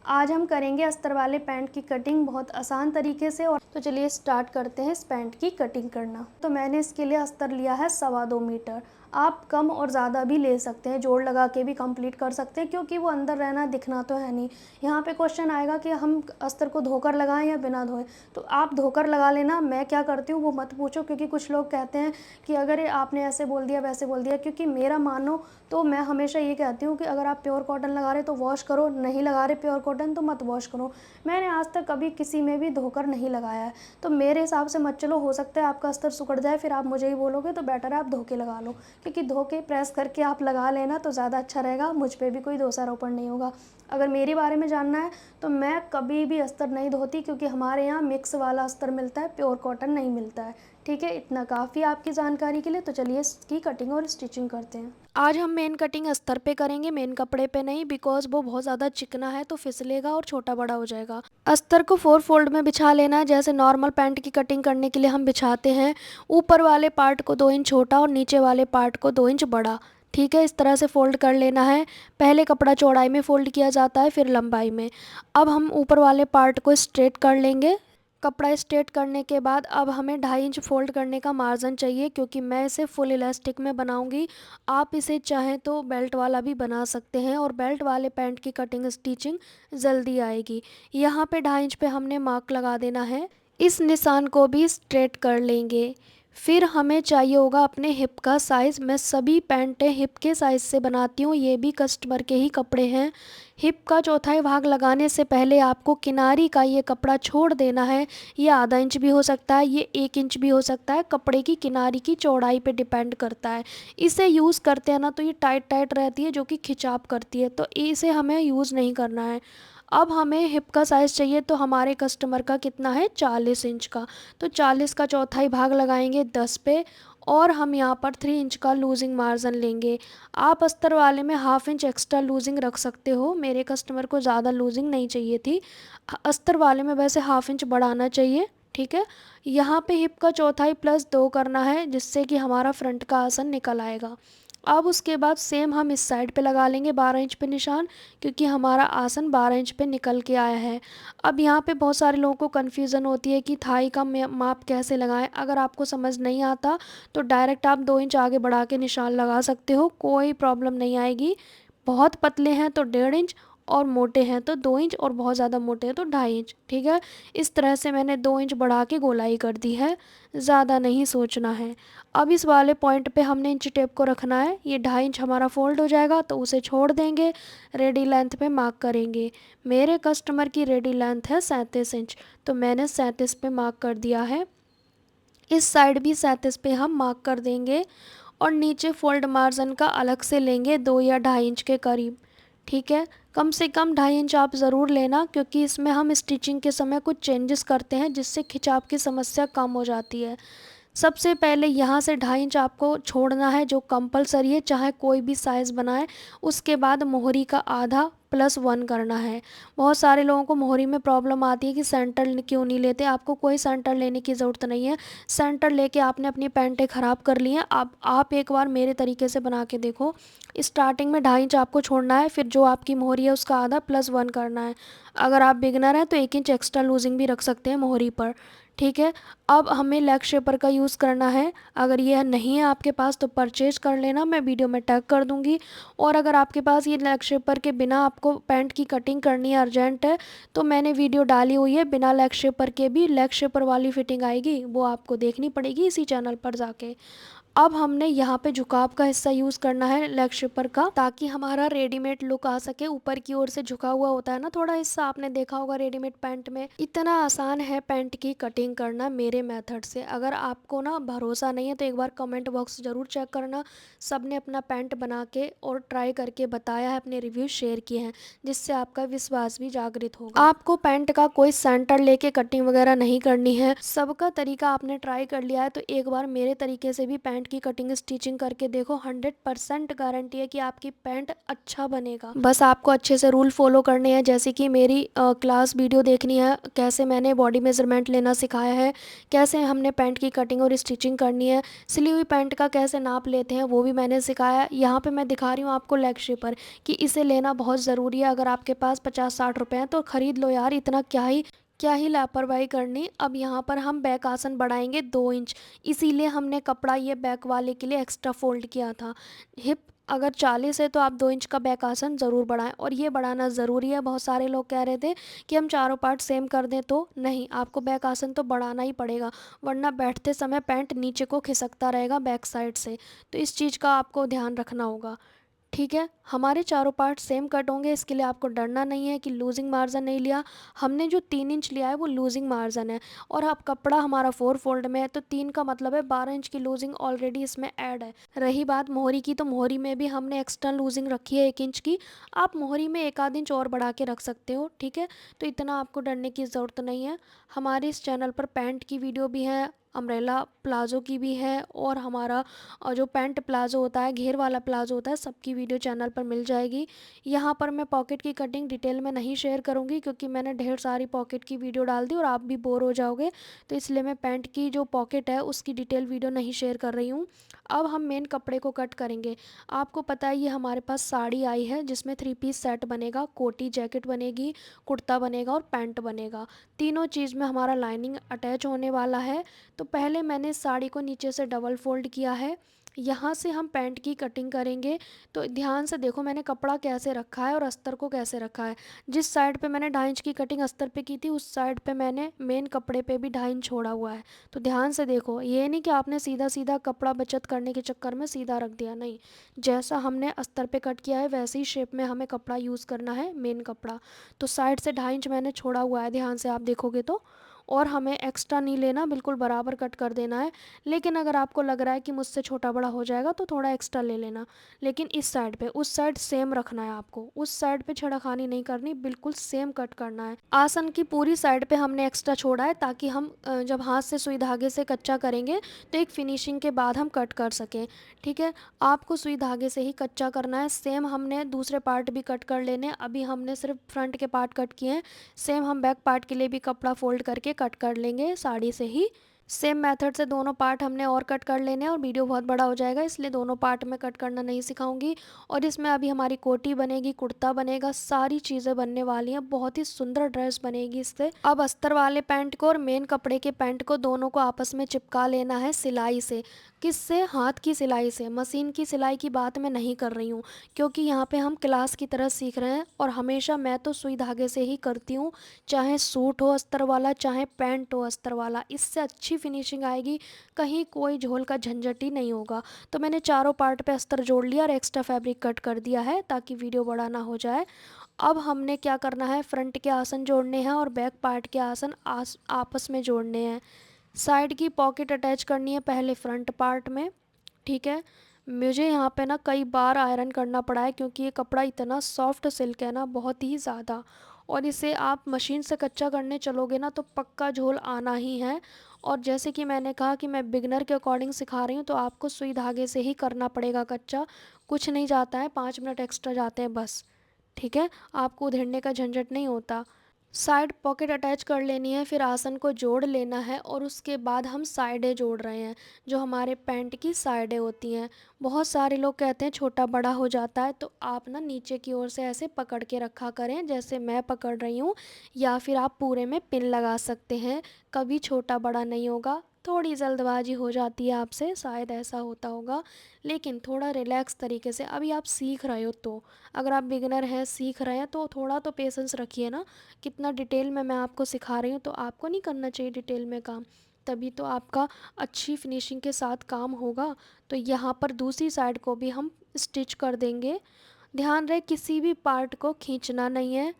आज हम करेंगे अस्तर वाले पैंट की कटिंग बहुत आसान तरीके से। और तो चलिए स्टार्ट करते हैं इस पैंट की कटिंग करना। तो मैंने इसके लिए अस्तर लिया है 2.25 मीटर। आप कम और ज़्यादा भी ले सकते हैं, जोड़ लगा के भी कंप्लीट कर सकते हैं, क्योंकि वो अंदर रहना दिखना तो है नहीं। यहाँ पे क्वेश्चन आएगा कि हम अस्तर को धोकर लगाएं या बिना धोए। तो आप धोकर लगा लेना। मैं क्या करती हूँ वो मत पूछो, क्योंकि कुछ लोग कहते हैं कि अगर ये आपने ऐसे बोल दिया वैसे बोल दिया। क्योंकि मेरा मानो तो मैं हमेशा ये कहती हूँ कि अगर आप प्योर कॉटन लगा रहे तो वॉश करो, नहीं लगा रहे प्योर कॉटन तो मत वॉश करो। मैंने आज तक कभी किसी में भी धोकर नहीं लगाया है। तो मेरे हिसाब से मत चलो, हो सकता है आपका अस्तर सिकुड़ जाए, फिर आप मुझे ही बोलोगे, तो बेटर है आप धो के लगा लो। क्योंकि धो के प्रेस करके आप लगा लेना तो ज़्यादा अच्छा रहेगा, मुझ पर भी कोई दोषारोपण नहीं होगा। अगर मेरे बारे में जानना है तो मैं कभी भी अस्तर नहीं धोती, क्योंकि हमारे यहाँ मिक्स वाला अस्तर मिलता है, प्योर कॉटन नहीं मिलता है। ठीक है, इतना काफ़ी आपकी जानकारी के लिए। तो चलिए इसकी कटिंग और स्टिचिंग करते हैं। आज हम मेन कटिंग अस्तर पे करेंगे, मेन कपड़े पे नहीं, बिकॉज वो बहुत ज़्यादा चिकना है तो फिसलेगा और छोटा बड़ा हो जाएगा। अस्तर को 4 फोल्ड में बिछा लेना है, जैसे नॉर्मल पैंट की कटिंग करने के लिए हम बिछाते हैं। ऊपर वाले पार्ट को 2 इंच छोटा और नीचे वाले पार्ट को 2 इंच बड़ा। ठीक है, इस तरह से फ़ोल्ड कर लेना है। पहले कपड़ा चौड़ाई में फ़ोल्ड किया जाता है, फिर लंबाई में। अब हम ऊपर वाले पार्ट को स्ट्रेट कर लेंगे। कपड़ा स्ट्रेट करने के बाद अब हमें 2.5 इंच फ़ोल्ड करने का मार्जिन चाहिए, क्योंकि मैं इसे फुल इलास्टिक में बनाऊंगी। आप इसे चाहें तो बेल्ट वाला भी बना सकते हैं, और बेल्ट वाले पैंट की कटिंग स्टिचिंग जल्दी आएगी। यहाँ पे 2.5 इंच पे हमने मार्क लगा देना है। इस निशान को भी स्ट्रेट कर लेंगे। फिर हमें चाहिए होगा अपने हिप का साइज़। मैं सभी पैंटें हिप के साइज़ से बनाती हूँ, ये भी कस्टमर के ही कपड़े हैं। हिप का चौथाई भाग लगाने से पहले आपको किनारी का ये कपड़ा छोड़ देना है। ये आधा इंच भी हो सकता है, ये 1 इंच भी हो सकता है, कपड़े की किनारी की चौड़ाई पे डिपेंड करता है। इसे यूज़ करते हैं ना तो ये टाइट टाइट रहती है, जो कि खिंचाव करती है, तो इसे हमें यूज़ नहीं करना है। अब हमें हिप का साइज़ चाहिए, तो हमारे कस्टमर का कितना है, 40 इंच का। तो 40 का चौथाई भाग लगाएंगे 10 पे, और हम यहाँ पर 3 इंच का लूजिंग मार्जिन लेंगे। आप अस्तर वाले में 1/2 इंच एक्स्ट्रा लूजिंग रख सकते हो। मेरे कस्टमर को ज़्यादा लूजिंग नहीं चाहिए थी। अस्तर वाले में वैसे 1/2 इंच बढ़ाना चाहिए। ठीक है, यहाँ पे हिप का चौथाई प्लस 2 करना है, जिससे कि हमारा फ्रंट का आसन निकल आएगा। अब उसके बाद सेम हम इस साइड पे लगा लेंगे 12 इंच पे निशान, क्योंकि हमारा आसन 12 इंच पे निकल के आया है। अब यहाँ पे बहुत सारे लोगों को कन्फ्यूज़न होती है कि थाई का माप कैसे लगाएं। अगर आपको समझ नहीं आता तो डायरेक्ट आप 2 इंच आगे बढ़ा के निशान लगा सकते हो, कोई प्रॉब्लम नहीं आएगी। बहुत पतले हैं तो 1.5 इंच, और मोटे हैं तो 2 इंच, और बहुत ज़्यादा मोटे हैं तो 2.5 इंच। ठीक है, इस तरह से मैंने 2 इंच बढ़ा के गोलाई कर दी है, ज़्यादा नहीं सोचना है। अब इस वाले पॉइंट पे हमने इंच टेप को रखना है। ये 2.5 इंच हमारा फोल्ड हो जाएगा तो उसे छोड़ देंगे। रेडी लेंथ पे मार्क करेंगे। मेरे कस्टमर की रेडी लेंथ है 37 इंच, तो मैंने 37 पे मार्क कर दिया है। इस साइड भी 37 पे हम मार्क कर देंगे, और नीचे फोल्ड मार्जिन का अलग से लेंगे 2 या 2.5 इंच के करीब। ठीक है, कम से कम 2.5 इंच आप ज़रूर लेना, क्योंकि इसमें हम स्टिचिंग के समय कुछ चेंजेस करते हैं, जिससे खिंचाव की समस्या कम हो जाती है। सबसे पहले यहाँ से 2.5 इंच आपको छोड़ना है, जो कंपलसरी है, चाहे कोई भी साइज़ बनाए। उसके बाद मोहरी का आधा +1 करना है। बहुत सारे लोगों को मोहरी में प्रॉब्लम आती है कि सेंटर क्यों नहीं लेते। आपको कोई सेंटर लेने की ज़रूरत नहीं है। सेंटर लेके आपने अपनी पैंटें ख़राब कर ली हैं। आप एक बार मेरे तरीके से बना के देखो। स्टार्टिंग में 2.5 इंच आपको छोड़ना है, फिर जो आपकी मोहरी है उसका आधा +1 करना है। अगर आप बिगनर हैं तो 1 इंच एक्स्ट्रा लूजिंग भी रख सकते हैं मोहरी पर। ठीक है, अब हमें लेग शेपर का यूज़ करना है। अगर यह नहीं है आपके पास तो परचेज कर लेना, मैं वीडियो में टैग कर दूंगी। और अगर आपके पास ये लेग शेपर के बिना आपको पैंट की कटिंग करनी है, अर्जेंट है, तो मैंने वीडियो डाली हुई है बिना लेग शेपर के भी लेग शेपर वाली फिटिंग आएगी, वो आपको देखनी पड़ेगी इसी चैनल पर जाके। अब हमने यहाँ पे झुकाव का हिस्सा यूज़ करना है लेग शेपर का, ताकि हमारा रेडीमेड लुक आ सके। ऊपर की ओर से झुका हुआ होता है ना थोड़ा हिस्सा, आपने देखा होगा रेडीमेड पैंट में। इतना आसान है पैंट की कटिंग करना मेरे मेथड से। अगर आपको ना भरोसा नहीं है तो एक बार कमेंट बॉक्स ज़रूर चेक करना। सब ने अपना पैंट बना के और ट्राई करके बताया है, अपने रिव्यू शेयर किए हैं, जिससे आपका विश्वास भी जागृत होगा। आपको पैंट का कोई सेंटर लेके कटिंग वगैरह नहीं करनी है। सबका तरीका आपने ट्राई कर लिया है तो एक बार मेरे तरीके से भी पैंट पैंट की कटिंग स्टिचिंग करके देखो, 100% गारंटी है कि आपकी पैंट अच्छा बनेगा। बस आपको अच्छे से रूल फॉलो करने हैं, जैसे कि मेरी क्लास वीडियो देखनी है, कैसे मैंने बॉडी मेजरमेंट लेना सिखाया है, कैसे हमने पैंट की कटिंग और स्टिचिंग करनी है, सिली हुई पैंट का कैसे नाप लेते हैं वो भी मैंने सिखाया है। यहाँ पे मैं दिखा रही हूँ आपको लेग शेपर कि इसे लेना बहुत ज़रूरी है। अगर आपके पास 50-60 रुपए हैं तो ख़रीद लो यार, इतना क्या ही लापरवाही करनी। अब यहाँ पर हम बैक आसन बढ़ाएंगे 2 इंच, इसीलिए हमने कपड़ा ये बैक वाले के लिए एक्स्ट्रा फोल्ड किया था। हिप अगर 40 है तो आप 2 इंच का बैक आसन ज़रूर बढ़ाएं, और ये बढ़ाना ज़रूरी है। बहुत सारे लोग कह रहे थे कि हम चारों पार्ट सेम कर दें, तो नहीं, आपको बैक आसन तो बढ़ाना ही पड़ेगा, वरना बैठते समय पैंट नीचे को खिसकता रहेगा बैक साइड से। तो इस चीज़ का आपको ध्यान रखना होगा, ठीक है। हमारे चारों पार्ट सेम कट होंगे, इसके लिए आपको डरना नहीं है कि लूजिंग मार्जिन नहीं लिया। हमने जो 3 इंच लिया है वो लूजिंग मार्जिन है, और अब कपड़ा हमारा 4 फोल्ड में है, तो 3 का मतलब है 12 इंच की लूजिंग ऑलरेडी इसमें ऐड है। रही बात मोहरी की, तो मोहरी में भी हमने एक्स्ट्रा लूजिंग रखी है 1 इंच की। आप मोहरी में 1 आध इंच और बढ़ा के रख सकते हो, ठीक है। तो इतना आपको डरने की ज़रूरत नहीं है। हमारे इस चैनल पर पैंट की वीडियो भी है, अम्ब्रेला प्लाज़ो की भी है, और हमारा जो पैंट प्लाज़ो होता है, घेर वाला प्लाज़ो होता है, सबकी वीडियो चैनल पर मिल जाएगी। यहाँ पर मैं पॉकेट की कटिंग डिटेल में नहीं शेयर करूँगी, क्योंकि मैंने ढेर सारी पॉकेट की वीडियो डाल दी और आप भी बोर हो जाओगे, तो इसलिए मैं पैंट की जो पॉकेट है उसकी डिटेल वीडियो नहीं शेयर कर रही हूँ। अब हम मेन कपड़े को कट करेंगे। आपको पता है ये हमारे पास साड़ी आई है जिसमें 3 पीस सेट बनेगा, कोटी जैकेट बनेगी, कुर्ता बनेगा और पैंट बनेगा। तीनों चीज़ में हमारा लाइनिंग अटैच होने वाला है। तो पहले मैंने इस साड़ी को नीचे से डबल फोल्ड किया है, यहाँ से हम पैंट की कटिंग करेंगे। तो ध्यान से देखो मैंने कपड़ा कैसे रखा है और अस्तर को कैसे रखा है। जिस साइड पे मैंने 2.5 इंच की कटिंग अस्तर पे की थी, उस साइड पे मैंने मेन कपड़े पे भी 2.5 इंच छोड़ा हुआ है। तो ध्यान से देखो, ये नहीं कि आपने सीधा सीधा कपड़ा बचत करने के चक्कर में सीधा रख दिया, नहीं, जैसा हमने अस्तर पे कट किया है वैसे ही शेप में हमें कपड़ा यूज़ करना है, मेन कपड़ा। तो साइड से 2.5 इंच मैंने छोड़ा हुआ है, ध्यान से आप देखोगे तो। और हमें एक्स्ट्रा नहीं लेना, बिल्कुल बराबर कट कर देना है। लेकिन अगर आपको लग रहा है कि मुझसे छोटा बड़ा हो जाएगा तो थोड़ा एक्स्ट्रा ले लेना, लेकिन इस साइड पे उस साइड सेम रखना है आपको, उस साइड पे छेड़खानी नहीं करनी, बिल्कुल सेम कट करना है। आसन की पूरी साइड पे हमने एक्स्ट्रा छोड़ा है, ताकि हम जब हाथ से सुई धागे से कच्चा करेंगे तो एक फिनिशिंग के बाद हम कट कर सकें, ठीक है। आपको सुई धागे से ही कच्चा करना है। सेम हमने दूसरे पार्ट भी कट कर लेने, अभी हमने सिर्फ फ्रंट के पार्ट कट किए हैं। सेम हम बैक पार्ट के लिए भी कपड़ा फोल्ड करके कट कर लेंगे साड़ी से ही। सेम मेथड से दोनों पार्ट हमने और कट कर लेने हैं, और वीडियो बहुत बड़ा हो जाएगा इसलिए दोनों पार्ट में कट करना नहीं सिखाऊंगी। और इसमें अभी हमारी कोटी बनेगी, कुर्ता बनेगा, सारी चीज़ें बनने वाली हैं, बहुत ही सुंदर ड्रेस बनेगी इससे। अब अस्तर वाले पैंट को और मेन कपड़े के पैंट को दोनों को आपस में चिपका लेना है सिलाई से। किससे? हाथ की सिलाई से। मशीन की सिलाई की बात मैं नहीं कर रही हूँ, क्योंकि यहाँ पे हम क्लास की तरह सीख रहे हैं, और हमेशा मैं तो सुई धागे से ही करती हूँ, चाहे सूट हो अस्तर वाला, चाहे पैंट हो अस्तर वाला, इससे अच्छी फिनिशिंग आएगी, कहीं कोई झोल का झंझट ही नहीं होगा। तो मैंने चारों पार्ट पे अस्तर जोड़ लिया और एक्स्ट्रा फैब्रिक कट कर दिया है, ताकि वीडियो बड़ा ना हो जाए। अब हमने क्या करना है, फ्रंट के आसन जोड़ने हैं और बैक पार्ट के आसन आपस में जोड़ने हैं। साइड की पॉकेट अटैच करनी है पहले फ्रंट पार्ट में, ठीक है। मुझे यहाँ पे ना कई बार आयरन करना पड़ा है, क्योंकि ये कपड़ा इतना सॉफ्ट सिल्क है ना, बहुत ही ज़्यादा, और इसे आप मशीन से कच्चा करने चलोगे ना तो पक्का झोल आना ही है। और जैसे कि मैंने कहा कि मैं बिगनर के अकॉर्डिंग सिखा रही हूँ, तो आपको सुई धागे से ही करना पड़ेगा कच्चा, कुछ नहीं जाता है, 5 मिनट एक्स्ट्रा जाते हैं बस, ठीक है। आपको उधेड़ने का झंझट नहीं होता। साइड पॉकेट अटैच कर लेनी है, फिर आसन को जोड़ लेना है, और उसके बाद हम साइडें जोड़ रहे हैं, जो हमारे पैंट की साइडें होती हैं। बहुत सारे लोग कहते हैं छोटा बड़ा हो जाता है, तो आप ना नीचे की ओर से ऐसे पकड़ के रखा करें, जैसे मैं पकड़ रही हूँ, या फिर आप पूरे में पिन लगा सकते हैं, कभी छोटा बड़ा नहीं होगा। थोड़ी जल्दबाजी हो जाती है आपसे, शायद ऐसा होता होगा, लेकिन थोड़ा रिलैक्स तरीके से, अभी आप सीख रहे हो, तो अगर आप बिगिनर हैं, सीख रहे हैं, तो थोड़ा तो पेशेंस रखिए ना। कितना डिटेल में मैं आपको सिखा रही हूँ, तो आपको नहीं करना चाहिए डिटेल में काम, तभी तो आपका अच्छी फिनिशिंग के साथ काम होगा। तो यहाँ पर दूसरी साइड को भी हम स्टिच कर देंगे। ध्यान रहे किसी भी पार्ट को खींचना नहीं है।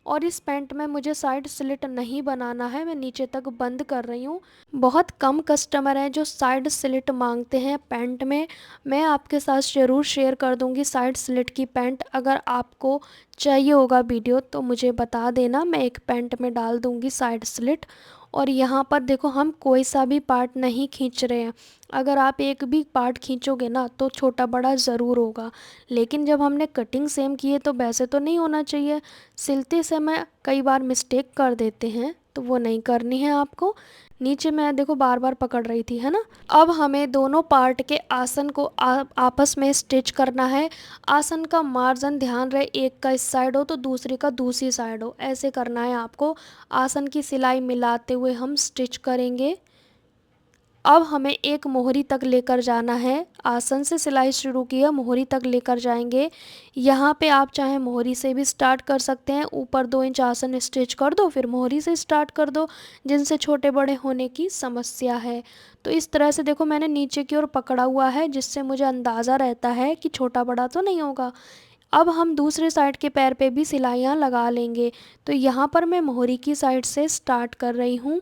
और इस पैंट में मुझे साइड स्लिट नहीं बनाना है, मैं नीचे तक बंद कर रही हूँ। बहुत कम कस्टमर हैं जो साइड स्लिट मांगते हैं पैंट में। मैं आपके साथ ज़रूर शेयर कर दूँगी साइड स्लिट की पैंट। अगर आपको चाहिए होगा वीडियो तो मुझे बता देना, मैं एक पैंट में डाल दूँगी साइड स्लिट। और यहाँ पर देखो हम कोई सा भी पार्ट नहीं खींच रहे हैं। अगर आप एक भी पार्ट खींचोगे ना तो छोटा बड़ा ज़रूर होगा, लेकिन जब हमने कटिंग सेम की है तो वैसे तो नहीं होना चाहिए। सिलते समय कई बार मिस्टेक कर देते हैं, तो वो नहीं करनी है आपको। नीचे मैं देखो बार बार पकड़ रही थी, है ना। अब हमें दोनों पार्ट के आसन को आपस में स्टिच करना है। आसन का मार्जिन ध्यान रहे, एक का इस साइड हो तो दूसरी का दूसरी साइड हो, ऐसे करना है आपको। आसन की सिलाई मिलाते हुए हम स्टिच करेंगे। अब हमें एक मोहरी तक लेकर जाना है। आसन से सिलाई शुरू किया, मोहरी तक लेकर जाएंगे। यहाँ पे आप चाहे मोहरी से भी स्टार्ट कर सकते हैं, ऊपर 2 इंच आसन स्टिच कर दो, फिर मोहरी से स्टार्ट कर दो, जिनसे छोटे बड़े होने की समस्या है। तो इस तरह से देखो मैंने नीचे की ओर पकड़ा हुआ है, जिससे मुझे अंदाज़ा रहता है कि छोटा बड़ा तो नहीं होगा। अब हम दूसरे साइड के पैर पे भी सिलाइयाँ लगा लेंगे। तो यहाँ पर मैं मोहरी की साइड से स्टार्ट कर रही हूँ,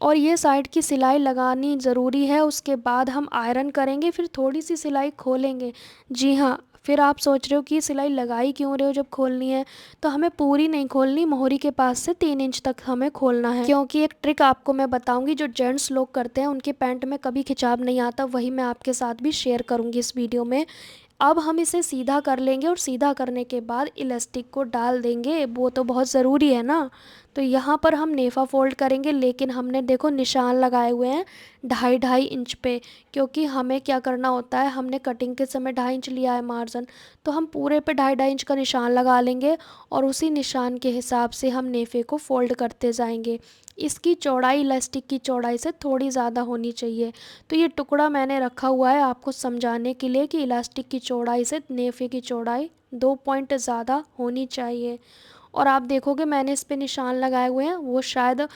और ये साइड की सिलाई लगानी ज़रूरी है। उसके बाद हम आयरन करेंगे, फिर थोड़ी सी सिलाई खोलेंगे। जी हाँ, फिर आप सोच रहे हो कि सिलाई लगाई क्यों रहे हो जब खोलनी है, तो हमें पूरी नहीं खोलनी, मोहरी के पास से 3 इंच तक हमें खोलना है। क्योंकि एक ट्रिक आपको मैं बताऊंगी जो जेंट्स लोग करते हैं, उनके पैंट में कभी खिंचाव नहीं आता, वही मैं आपके साथ भी शेयर करूंगी इस वीडियो में। अब हम इसे सीधा कर लेंगे, और सीधा करने के बाद इलास्टिक को डाल देंगे, वो तो बहुत ज़रूरी है ना। तो यहाँ पर हम नेफ़ा फोल्ड करेंगे, लेकिन हमने देखो निशान लगाए हुए हैं 2.5 इंच पे, क्योंकि हमें क्या करना होता है, हमने कटिंग के समय 2.5 इंच लिया है मार्जिन, तो हम पूरे पे 2.5 इंच का निशान लगा लेंगे, और उसी निशान के हिसाब से हम नेफ़े को फोल्ड करते जाएंगे। इसकी चौड़ाई इलास्टिक की चौड़ाई से थोड़ी ज़्यादा होनी चाहिए। तो ये टुकड़ा मैंने रखा हुआ है आपको समझाने के लिए कि इलास्टिक की चौड़ाई से नेफ़े की चौड़ाई 2 पॉइंट ज़्यादा होनी चाहिए। और आप देखोगे मैंने इस पे निशान लगाए हुए हैं, वो शायद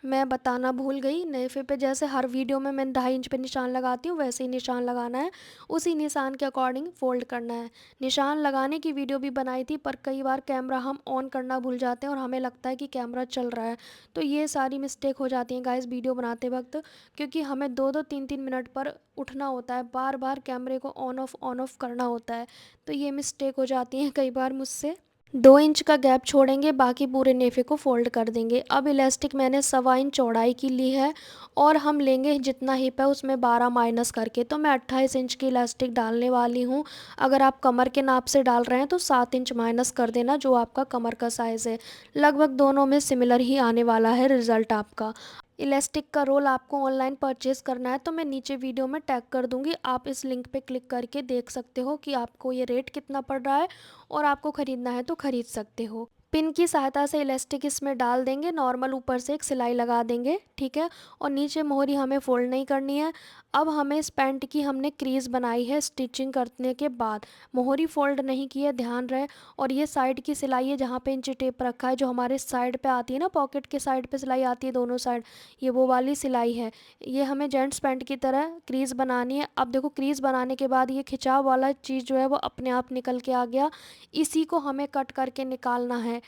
मैं बताना भूल गई। नेफे पे जैसे हर वीडियो में मैं 2.5 इंच पे निशान लगाती हूँ, वैसे ही निशान लगाना है, उसी निशान के अकॉर्डिंग फोल्ड करना है। निशान लगाने की वीडियो भी बनाई थी, पर कई बार कैमरा हम ऑन करना भूल जाते हैं और हमें लगता है कि कैमरा चल रहा है, तो ये सारी मिस्टेक हो जाती हैं गाइस वीडियो बनाते वक्त, क्योंकि हमें 2-2 3-3 मिनट पर उठना होता है, बार बार कैमरे को ऑन ऑफ करना होता है, तो ये मिस्टेक हो जाती हैं कई बार मुझसे। 2 इंच का गैप छोड़ेंगे, बाकी पूरे नेफे को फोल्ड कर देंगे। अब इलास्टिक मैंने 1.25 इंच चौड़ाई की ली है, और हम लेंगे जितना हिप है उसमें 12 माइनस करके, तो मैं 28 इंच की इलास्टिक डालने वाली हूँ। अगर आप कमर के नाप से डाल रहे हैं तो 7 इंच माइनस कर देना, जो आपका कमर का साइज़ है। लगभग दोनों में सिमिलर ही आने वाला है रिज़ल्ट आपका। इलास्टिक का रोल आपको ऑनलाइन परचेज़ करना है तो मैं नीचे वीडियो में टैग कर दूंगी, आप इस लिंक पे क्लिक करके देख सकते हो कि आपको ये रेट कितना पड़ रहा है, और आपको ख़रीदना है तो ख़रीद सकते हो। पिन की सहायता से इलास्टिक इसमें डाल देंगे, नॉर्मल ऊपर से एक सिलाई लगा देंगे, ठीक है। और नीचे मोहरी हमें फोल्ड नहीं करनी है। अब हमें इस पैंट की हमने क्रीज बनाई है स्टिचिंग करने के बाद, मोहरी फोल्ड नहीं की है, ध्यान रहे। और ये साइड की सिलाई है, जहाँ पे इंची टेप रखा है, जो हमारे साइड पे आती है ना, पॉकेट के साइड पे सिलाई आती है दोनों साइड, ये वो वाली सिलाई है। ये हमें जेंट्स पैंट की तरह क्रीज बनानी है। अब देखो क्रीज बनाने के बाद ये खिंचाव वाला चीज़ जो है वो अपने आप निकल के आ गया, इसी को हमें कट करके निकालना है,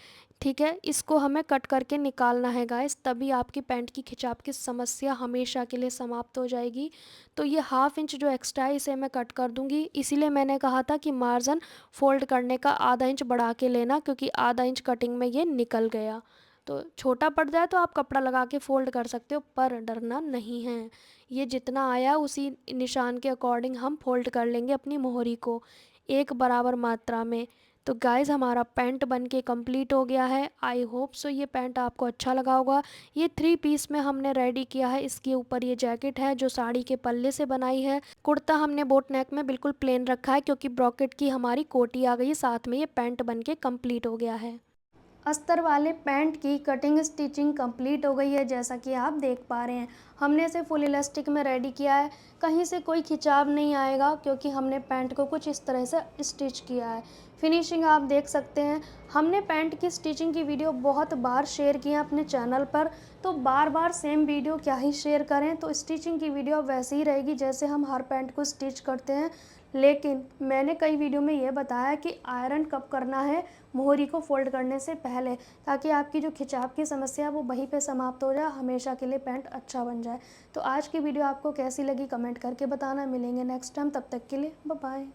ठीक है। इसको हमें कट करके निकालना है गाइस, तभी आपकी पैंट की खिंचाव की समस्या हमेशा के लिए समाप्त हो जाएगी। तो ये 1/2 इंच जो एक्स्ट्रा है इसे मैं कट कर दूंगी, इसीलिए मैंने कहा था कि मार्जिन फोल्ड करने का आधा इंच बढ़ा के लेना, क्योंकि आधा इंच कटिंग में ये निकल गया। तो छोटा पड़ जाए तो आप कपड़ा लगा के फोल्ड कर सकते हो, पर डरना नहीं है। ये जितना आया उसी निशान के अकॉर्डिंग हम फोल्ड कर लेंगे अपनी मोहरी को, एक बराबर मात्रा में। तो गाइज़ हमारा पैंट बन के कम्प्लीट हो गया है। आई होप सो ये पैंट आपको अच्छा लगा होगा। ये 3 पीस में हमने रेडी किया है। इसके ऊपर ये जैकेट है जो साड़ी के पल्ले से बनाई है। कुर्ता हमने बोट नेक में बिल्कुल प्लेन रखा है, क्योंकि ब्रॉकेट की हमारी कोटी आ गई है, साथ में ये पैंट बन के कम्प्लीट हो गया है। अस्तर वाले पैंट की कटिंग स्टिचिंग कंप्लीट हो गई है, जैसा कि आप देख पा रहे हैं। हमने इसे फुल इलास्टिक में रेडी किया है, कहीं से कोई खिंचाव नहीं आएगा, क्योंकि हमने पैंट को कुछ इस तरह से स्टिच किया है। फिनिशिंग आप देख सकते हैं। हमने पैंट की स्टिचिंग की वीडियो बहुत बार शेयर की है अपने चैनल पर, तो बार बार सेम वीडियो क्या ही शेयर करें। तो स्टिचिंग की वीडियो वैसे ही रहेगी जैसे हम हर पैंट को स्टिच करते हैं, लेकिन मैंने कई वीडियो में ये बताया कि आयरन कब करना है, मोहरी को फोल्ड करने से पहले, ताकि आपकी जो खिंचाव की समस्या है वो वहीं पे समाप्त हो जाए, हमेशा के लिए पैंट अच्छा बन जाए। तो आज की वीडियो आपको कैसी लगी कमेंट करके बताना। मिलेंगे नेक्स्ट टाइम, तब तक के लिए बाय बाय।